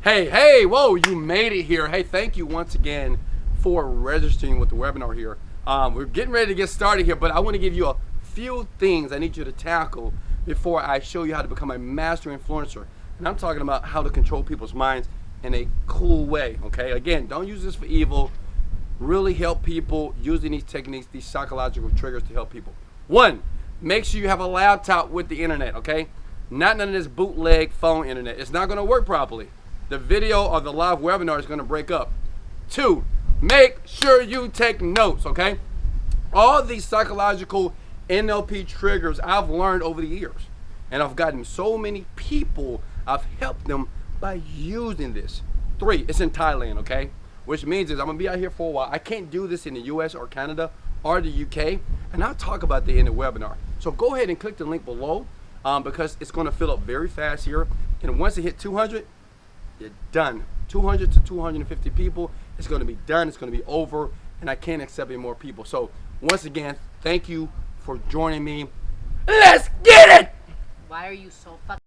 Hey, whoa, you made it here. Hey, thank you once again for registering with the webinar here. We're getting ready to get started here, but I want to give you a few things I need you to tackle before I show you how to become a master influencer. And I'm talking about how to control people's minds in a cool way, okay? Again, don't use this for evil. Really help people using these techniques, these psychological triggers to help people. One, make sure you have a laptop with the internet, okay? Not none of this bootleg phone internet. It's not going to work properly. The video or the live webinar is going to break up. Two, make sure you take notes, okay? All these psychological NLP triggers I've learned over the years. And I've gotten so many people, I've helped them by using this. Three, it's in Thailand, okay? Which means is I'm going to be out here for a while. I can't do this in the US or Canada or the UK. And I'll talk about that in the webinar. So go ahead and click the link below because it's going to fill up very fast here. And once it hit 200, you're done. 200 to 250 people, it's going to be done. It's going to be over. And I can't accept any more people. So once again, thank you for joining me. Let's get it! Why are you so fucking